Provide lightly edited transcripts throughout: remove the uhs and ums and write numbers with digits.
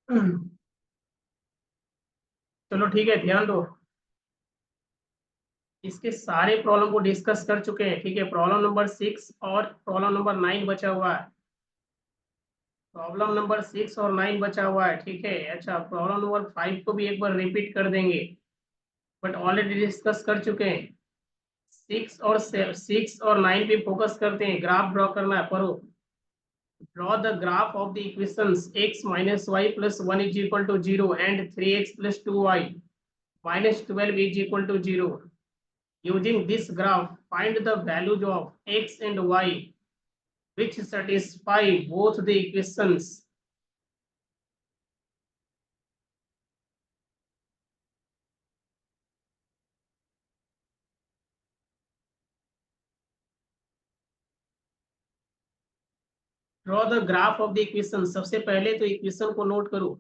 चलो ठीक है, ध्यान दो। इसके सारे प्रॉब्लम को डिस्कस कर चुके हैं, ठीक है। प्रॉब्लम नंबर 6 और प्रॉब्लम नंबर 9 बचा हुआ है। प्रॉब्लम नंबर 6 और 9 बचा हुआ है, ठीक है। अच्छा, प्रॉब्लम नंबर 5 को भी एक बार रिपीट कर देंगे, बट ऑलरेडी डिस्कस कर चुके हैं। 6 और 9 पे फोकस करते हैं। ग्राफ ड्रॉ करना है, पढ़ो। Draw the graph of the equations x minus y plus 1 is equal to 0 and 3x plus 2y minus 12 is equal to 0. Using this graph, find the values of x and y which satisfy both the equations. Draw the graph of the equation. सबसे पहले तो equation को note करो।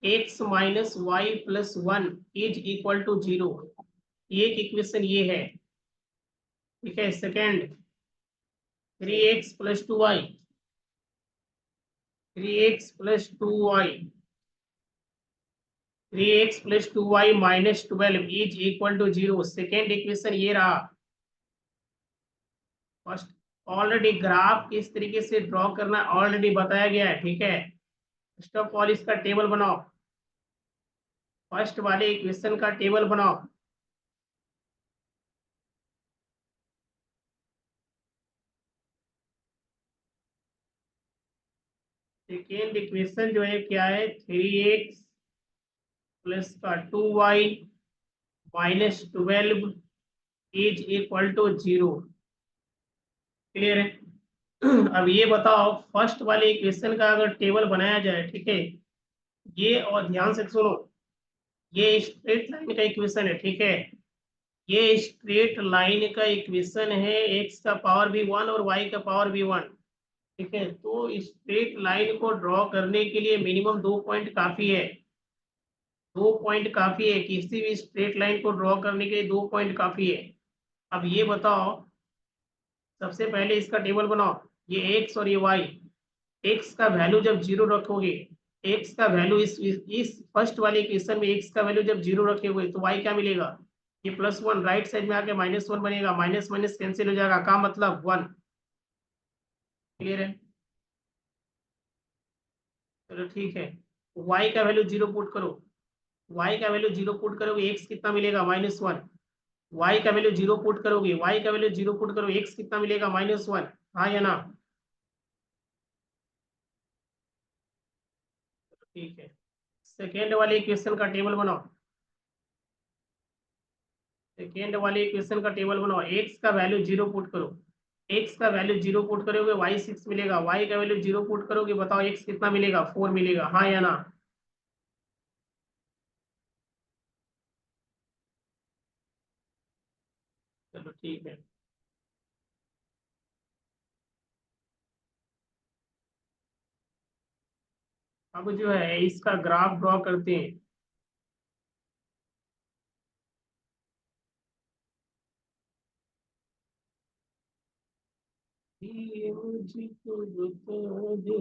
x minus Y plus 1 is equal to 0, एक equation ये है, ठीक है। Second, 3x plus 2y, 3x plus 2y, 3x plus 2y minus 12 is equal to 0, second equation ये रहा। फर्स्ट, ऑलरेडी ग्राफ किस तरीके से ड्रॉ करना ऑलरेडी बताया गया है, ठीक है। फर्स्ट ऑफ ऑल इसका टेबल बनाओ, फर्स्ट वाले इक्वेशन का टेबल बनाओ। सेकेंड इक्वेशन जो है क्या है, 3x प्लस का 2y minus 12 is equal to 0। Clear है? अब ये बताओ, फर्स्ट वाले इक्वेशन का अगर टेबल बनाया जाए, ठीक है, ये और ध्यान से सुनो, ये स्ट्रेट लाइन का इक्वेशन है, ठीक है। ये स्ट्रेट लाइन का इक्वेशन है, एक्स का पावर भी 1 और वाई का पावर भी 1, ठीक है। तो स्ट्रेट लाइन को ड्रॉ करने के लिए मिनिमम 2 पॉइंट काफी है। 2 पॉइंट काफी है, किसी भी स्ट्रेट लाइन को ड्रॉ करने के लिए 2 पॉइंट काफी है। अब ये बताओ, सबसे पहले इसका टेबल बनाओ, ये एक्स और ये वाई। एक्स का वैल्यू जब 0 रखोगे, एक्स का वैल्यू इस फर्स्ट वाले इक्वेशन में एक्स का वैल्यू जब 0 रखोगे तो वाई क्या मिलेगा, ये +1 राइट साइड में आके -1 बनेगा, माइनस माइनस कैंसिल हो जाएगा, का मतलब 1। क्लियर है? चलो ठीक है, y का वैल्यू 0 पुट करो। y का वैल्यू 0 पुट करोगे, x कितना मिलेगा, -1। y का वैल्यू 0 पुट करोगे, y का वैल्यू 0 पुट करो, x कितना मिलेगा, -1। हाँ या ना? ठीक है, सेकेंड वाले इक्वेशन का टेबल बनाओ। सेकेंड वाले इक्वेशन का टेबल बनाओ, x का वैल्यू 0 पुट करो, x का वैल्यू 0 पुट करोगे, y 6 मिलेगा, y का वैल्यू 0 पुट करोगे, बताओ x कितना मिलेगा, 4 मिलेगा। हाँ या ना? चलो ठीक है। अब जो है इसका ग्राफ ड्रॉ करते हैं। ये मुझको बता दे,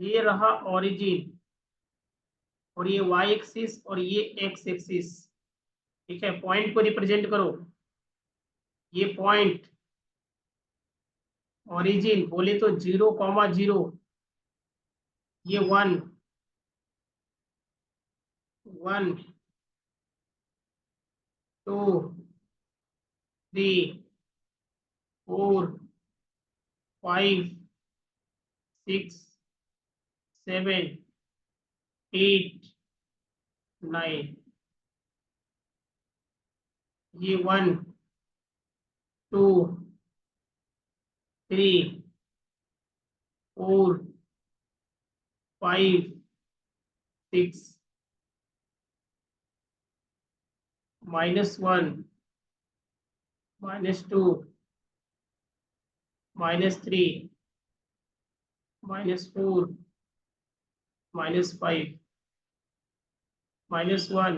ये रहा ओरिजिन, और ये वाई एक्सिस और ये एक्स एक्सिस, ठीक है। पॉइंट को रिप्रेजेंट करो, ये पॉइंट ओरिजिन बोले तो 0,0, ये 1, 1, 2, 3, 4, 5, 6, 7, 8, 9, ये 1, 2, 3, 4, 5, 6, -1, -2, -3, -4, -5, -1,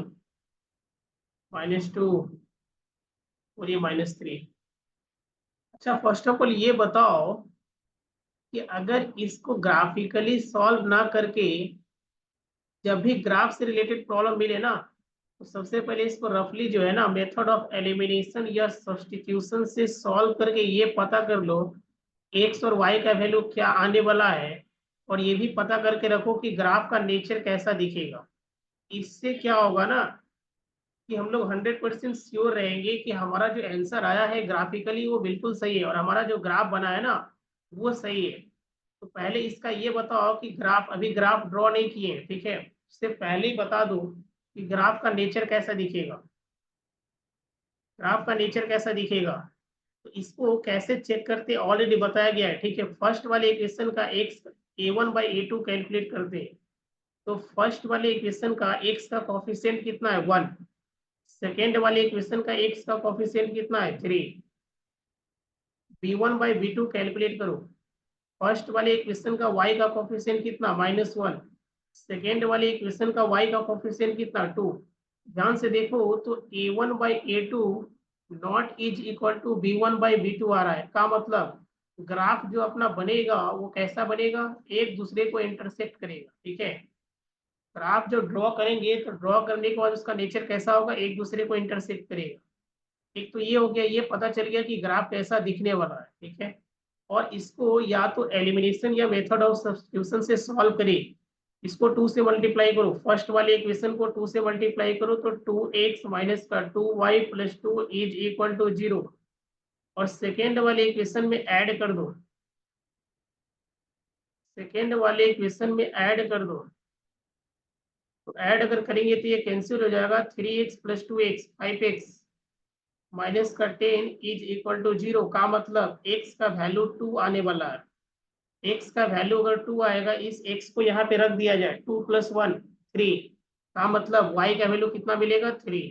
-2 और ये -3। अच्छा, फर्स्ट ऑफ ऑल ये बताओ कि अगर इसको ग्राफिकली सॉल्व ना करके जब भी ग्राफ से रिलेटेड प्रॉब्लम मिले ना, तो सबसे पहले इसको रफली जो है ना मेथड ऑफ एलिमिनेशन या सब्स्टिट्यूशन से सॉल्व करके ये पता कर लो एक्स और वाई का वैल्यू क्या आने वाला है, और ये भी पता करके रखो कि ग्राफ का नेचर कैसा दिखेगा। इससे क्या होगा ना कि हम लोग 100% श्योर रहेंगे कि हमारा जो आंसर आया है ग्राफिकली वो बिल्कुल सही है, और हमारा जो ग्राफ बना है ना वो सही है। तो पहले इसका ये बताओ कि ग्राफ, अभी ग्राफ ड्रॉ नहीं किए हैं, ठीक है, उससे पहले ही बता दो कि ग्राफ का नेचर कैसा दिखेगा। ग्राफ का नेचर कैसा दिखेगा, तो इसको कैसे चेक करते ऑलरेडी बताया गया है, ठीक है। फर्स्ट वाले इक्वेशन का एक्स A1/A2 कैलकुलेट करते हैं। तो फर्स्ट वाले इक्वेशन का एक्स का कोफिशिएंट कितना है 1, सेकेंड वाले इक्वेशन का एक्स का कोफिशिएंट कितना है 3, B1/B2 कैलकुलेट करो। फर्स्ट वाले इक्वेशन का y का कोफिशिएंट कितना -1, सेकेंड वाले इक्वेशन का y का कोफिशिएंट कितना 2। ध्यान से देखो तो A1/A2 not is equal to B1/B2 आ रहा है, का मतलब ग्राफ जो अपना बनेगा वो कैसा बनेगा, एक दूसरे को इंटरसेक्ट करेगा, ठीक है। ग्राफ जो ड्रॉ करेंगे तो ड्रॉ करने के बाद उसका नेचर कैसा होगा, एक दूसरे को इंटरसेक्ट करेगा। एक तो ये हो गया, ये पता चल गया कि ग्राफ कैसा दिखने वाला है, ठीक है। और इसको या तो एलिमिनेशन या मेथड ऑफ सब्स्टिट्यूशन से सॉल्व करें। इसको 2 से मल्टीप्लाई करो, फर्स्ट वाले इक्वेशन को 2 से मल्टीप्लाई करो तो 2x माइनस का 2y plus 2 is equal to 0, और सेकेंड वाले इक्वेशन में ऐड कर दो, सेकेंड वाले इक्वेशन में ऐड कर दो। तो ऐड अगर करेंगे तो ये कैंसिल हो जाएगा, 3x plus 2x 5x minus का 10 इज इक्वल टू 0, का मतलब x का वैल्यू 2 आने वाला है। x का वैल्यू अगर 2 आएगा, इस x को यहाँ पे रख दिया जाए, 2 + 1 3, का मतलब y का वैल्यू कितना मिलेगा 3।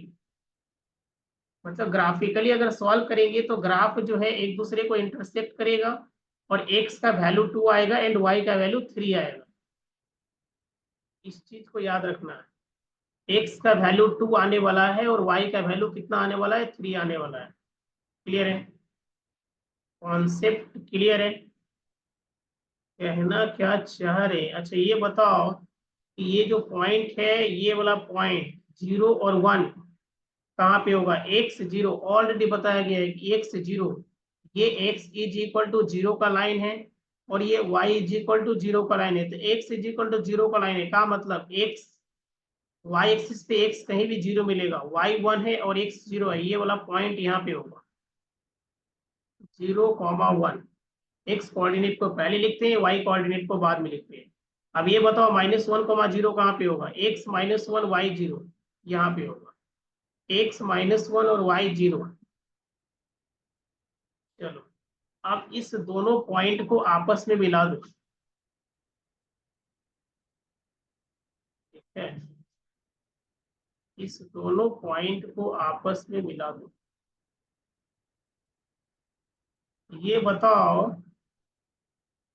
मतलब ग्राफिकली अगर सॉल्व करेंगे तो ग्राफ जो है एक दूसरे को इंटरसेक्ट करेगा, और x का वैल्यू 2 आएगा एंड y का वैल्यू 3 आएगा। इस चीज को याद रखना है, x का वैल्यू 2 आने वाला है और y का वैल्यू कितना आने वाला है 3 आने वाला है। क्लियर है, कॉन्सेप्ट क्लियर है। कहना क्या चाह रहे हैं, अच्छा ये बताओ कि ये जो पॉइंट है ये वाला पॉइंट 0 और 1 कहाँ पे होगा, x0 ऑलरेडी बताया गया है कि x0, ये x इज इक्वल टू 0 का लाइन है और ये y इज इक्वल टू 0 का लाइन है। तो x इज इक्वल टू 0 का लाइन है, का मतलब x y एक्सिस पे x कहीं भी 0 मिलेगा, y 1 है और x 0 है, ये वाला पॉइंट यहाँ पे होगा 0,1। एक्स कोऑर्डिनेट को पहले लिखते हैं, वाई कोऑर्डिनेट को बाद में लिखते हैं। अब ये बताओ -1,0 कहाँ पे होगा, x -1 y 0 यहाँ पे होगा, x -1 और y 0। चलो अब इस दोनों पॉइंट को आपस में मिला दो, ठीक है, इस दोनों पॉइंट को आपस में मिला दो। ये बताओ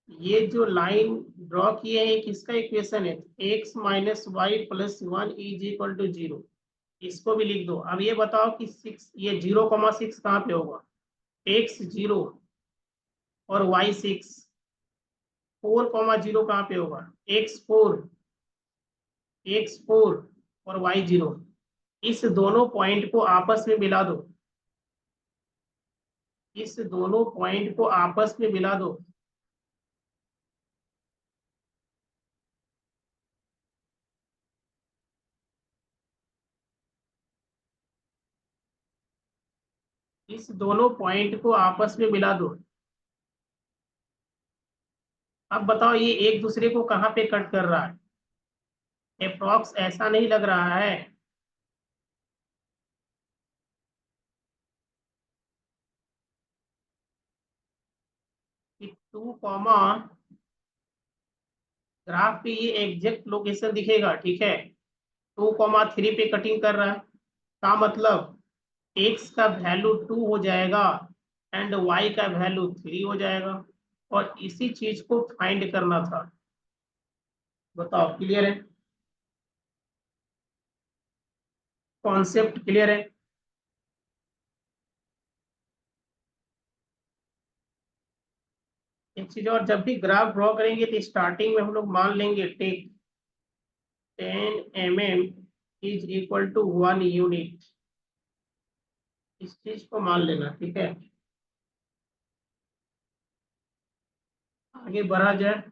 ये जो लाइन ड्रॉ किए हैं किसका इक्वेशन है, x -y + 1 is equal to 0। इसको भी लिख दो। अब ये बताओ कि 6, ये 0,6 कहाँ पे होगा, x 0 और y 6, 4,0 कहाँ पे होगा, x 4, x 4 और y 0। इस दोनों पॉइंट को आपस में मिला दो, इस दोनों पॉइंट को आपस में मिला दो। इस दोनों पॉइंट को आपस में मिला दो। अब बताओ ये एक दूसरे को कहाँ पे कट कर रहा है, अप्रॉक्स ऐसा नहीं लग रहा है। कि 2 कॉमा, ग्राफ पे ये एग्जैक्ट लोकेशन दिखेगा, ठीक है, 2,3 पे कटिंग कर रहा है, का मतलब x का वैल्यू 2 हो जाएगा एंड y का वैल्यू 3 हो जाएगा, और इसी चीज को फाइंड करना था। बताओ क्लियर है, कॉन्सेप्ट क्लियर है। एक चीज और, जब भी ग्राफ ड्रॉ करेंगे तो स्टार्टिंग में हम लोग मान लेंगे take 10 mm is equal to 1 unit. इस चीज को मान लेना, ठीक है। आगे बढ़ा जाए।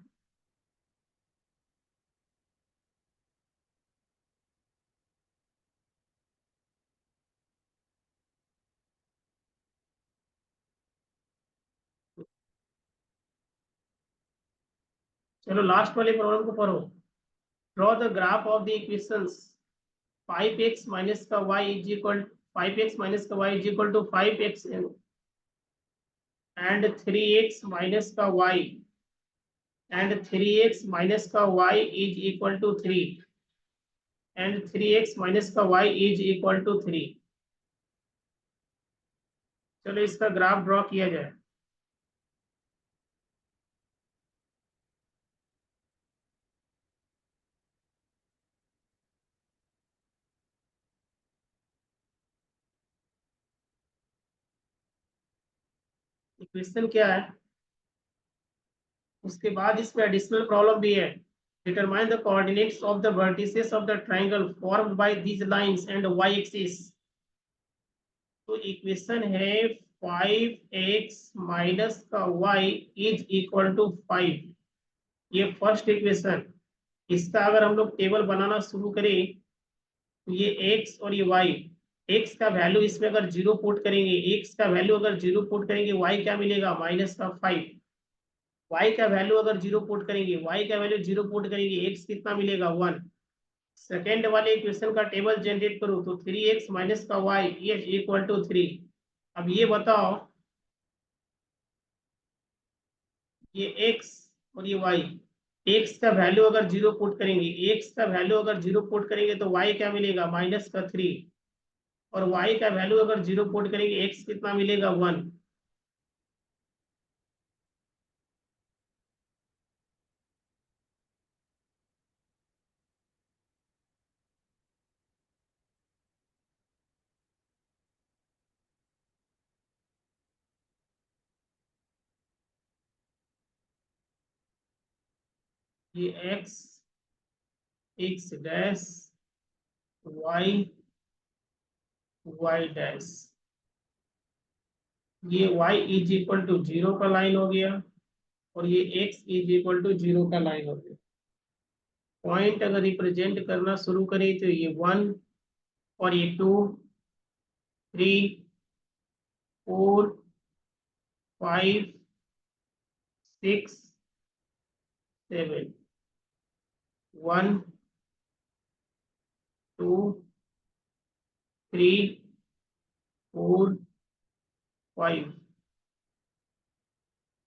चलो लास्ट वाले प्रॉब्लम को पढ़ो। Draw the graph of the equations 5x minus का y is equal 5x minus का y is equal to 5x and 3x minus का y एंड 3x माइनस का y is equal to 3 and 3x minus का y is equal to 3। चलो इसका graph draw किया जाए। Equation क्या है, उसके बाद इसमें एडिशनल प्रॉब्लम भी है। Determine the coordinates of the vertices of the triangle formed by these lines and y axis. तो इक्वेशन है 5x माइनस का y इज इक्वल टू 5। ये फर्स्ट इक्वेशन। इसका अगर हम लोग टेबल बनाना शुरू करें तो ये x और ये y, x का वैल्यू इसमें अगर 0 पुट करेंगे, x का वैल्यू अगर 0 पुट करेंगे, y क्या मिलेगा माइनस का 5। y का वैल्यू अगर 0 पुट करेंगे, y का वैल्यू 0 पुट करेंगे, x कितना मिलेगा 1। सेकेंड वाले इक्वेशन का टेबल जनरेट करो तो 3x माइनस का y इज इक्वल टू 3। अब ये बताओ, ये x और ये y, x का वैल्यू अगर 0 पुट करेंगे, x का वैल्यू अगर 0 पुट करेंगे तो y क्या मिलेगा माइनस का 3, और y का वैल्यू अगर 0 पुट करेंगे, x कितना मिलेगा 1। ये x dash y y dash, ये y इज इक्वल टू 0 का लाइन हो गया, और ये x इज इक्वल टू 0 का लाइन हो गया। पॉइंट अगर रिप्रेजेंट करना शुरू करें तो ये 1 और ये 2 3 4 5 6 7 1 2 3 4 5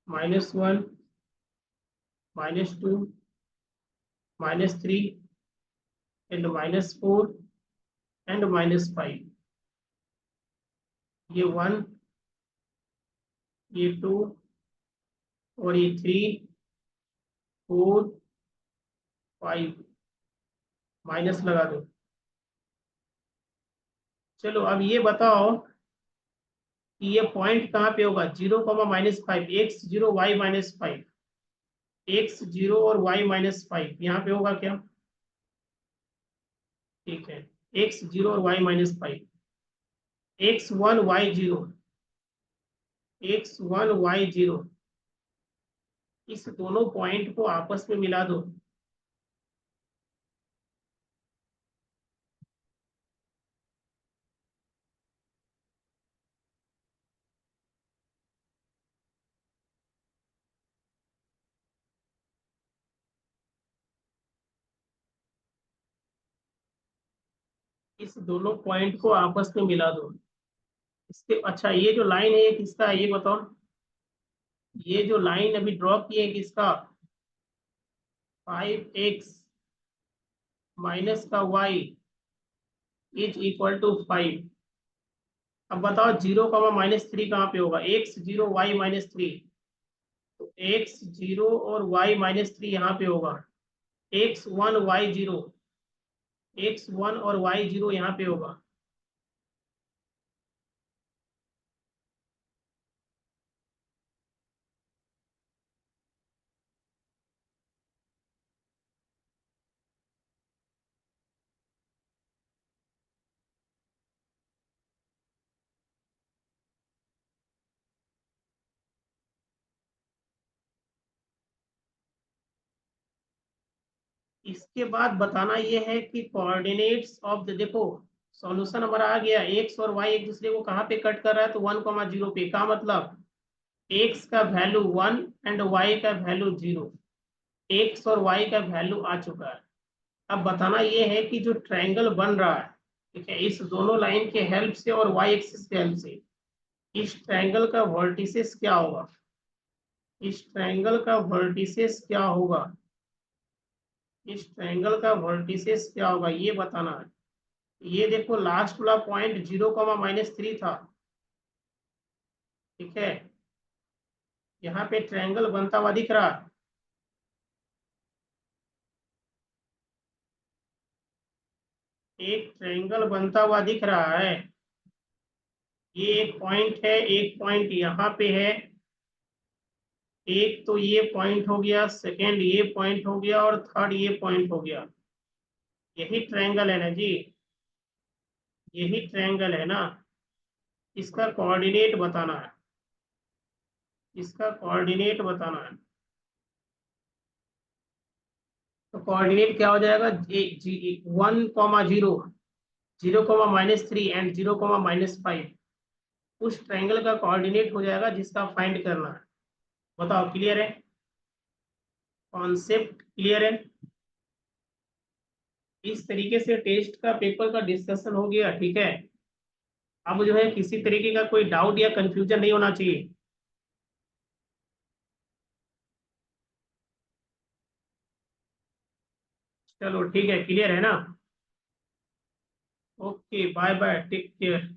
-1 -2 -3 and -4 and -5। ये 1 ये 2 और ये 3 4 5 माइनस लगा दो। चलो अब ये बताओ कि ये पॉइंट कहाँ पे होगा, 0, -5, x0 y-5, x0 और y-5 यहाँ पे होगा क्या। ठीक है, x0 और y-5, x1 y0 इस दोनों पॉइंट को आपस में मिला दो। इस दोनों पॉइंट को आपस में मिला दो। इसके अच्छा, ये जो लाइन है ये किसका है ये बताओ। ये जो लाइन अभी ड्रॉ की है किसका, 5x माइनस का y इज इक्वल टू 5। अब बताओ 0, -3 कहाँ पे होगा, x0 y-3। तो x0 और y-3 यहाँ पे होगा, x1 और y0 यहाँ पे होगा। इसके बाद बताना ये है कि कोऑर्डिनेट्स ऑफ द, देखो सॉल्यूशन हमारा आ गया, एक्स और वाई एक दूसरे को कहाँ पे कट कर रहा है, तो 1,0 पे, का मतलब एक्स का वैल्यू 1 एंड वाई का वैल्यू 0, एक्स और वाई का वैल्यू आ चुका है। अब बताना ये है कि जो ट्रायंगल बन रहा है, ठीक है, इस दोनों लाइन के हेल्प से और वाई एक्सिस के हेल्प से, इस ट्रायंगल का वर्टिसेस क्या होगा, इस ट्रायंगल का वर्टिसेस क्या होगा, इस ट्रायंगल का वर्टिसेस क्या होगा, ये बताना है। ये देखो लास्ट वाला पॉइंट 0,-3 था, ठीक है, यहाँ पे ट्रायंगल बनता हुआ दिख रहा है, एक ट्रायंगल बनता हुआ दिख रहा है। ये एक पॉइंट है, एक पॉइंट यहाँ पे है, एक तो ये पॉइंट हो गया, सेकेंड ये पॉइंट हो गया, और थर्ड ये पॉइंट हो गया। यही ट्रायंगल है ना जी, यही ट्रायंगल है ना। इसका कोऑर्डिनेट बताना है, इसका कोऑर्डिनेट बताना है। तो कोऑर्डिनेट क्या हो जाएगा, 1,0, 0,-3 एंड 0,-5, उस ट्रायंगल का कोऑर्डिनेट हो जाएगा जिसका फाइंड करना है। बताओ, क्लियर है, कॉन्सेप्ट क्लियर है। इस तरीके से टेस्ट का पेपर का डिस्कशन हो गया, ठीक है। अब जो है किसी तरीके का कोई डाउट या कंफ्यूजन नहीं होना चाहिए। चलो ठीक है, क्लियर है ना। Okay, bye bye, take care.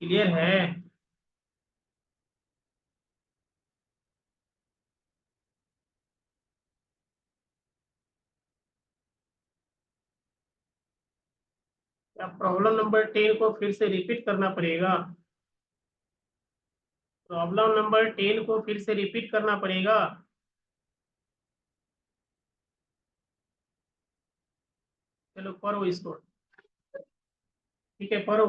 Clear है। अब प्रॉब्लम नंबर 10 को फिर से रिपीट करना पड़ेगा, प्रॉब्लम नंबर 10 को फिर से रिपीट करना पड़ेगा। चलो पढ़ो इसको, ठीक है, पढ़ो।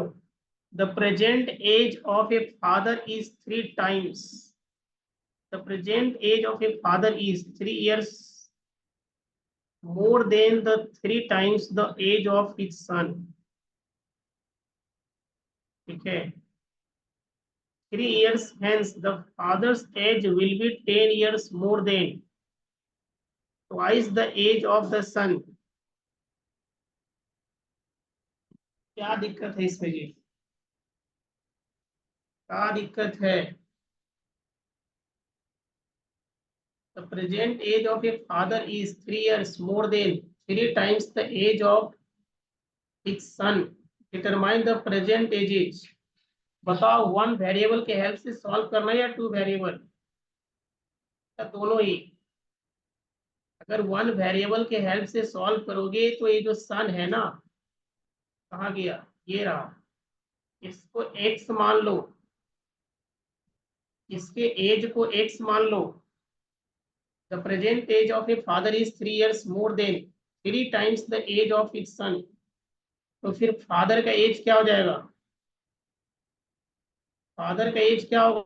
The present age of a father is 3 times, the present age of a father is 3 years more than the 3 times the age of his son, ठीक है। 3 years hence the father's age will be 10 years more than twice the age of the son। क्या दिक्कत है इसमें जी, क्या दिक्कत है। The present age of a father is 3 years more than 3 times the age of his son, determine the present age। बताओ, one variable के help से सॉल्व करना है या टू वेरिएबल, या दोनों ही। अगर वन वेरिएबल के हेल्प से सॉल्व करोगे तो ये जो सन है ना, कहाँ गया, ये रहा, इसको एक्स मान लो, इसके एज को एक्स मान लो। The present age of a father is 3 years more than 3 times the age of its son, तो फिर फादर का एज क्या हो जाएगा, फादर का एज क्या होगा,